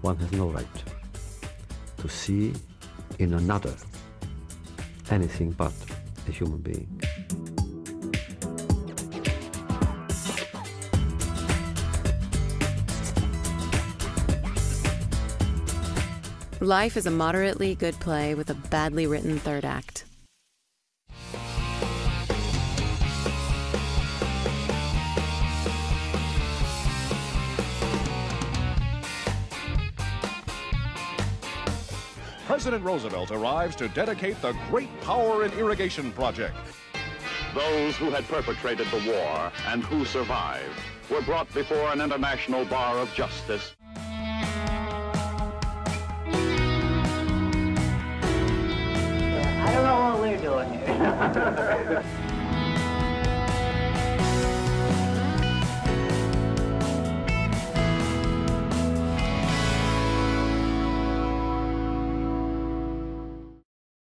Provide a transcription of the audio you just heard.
one has no right to see in another anything but a human being. Life is a moderately good play with a badly written third act. President Roosevelt arrives to dedicate the Great Power in Irrigation project. Those who had perpetrated the war and who survived were brought before an international bar of justice. I don't know what we're doing here.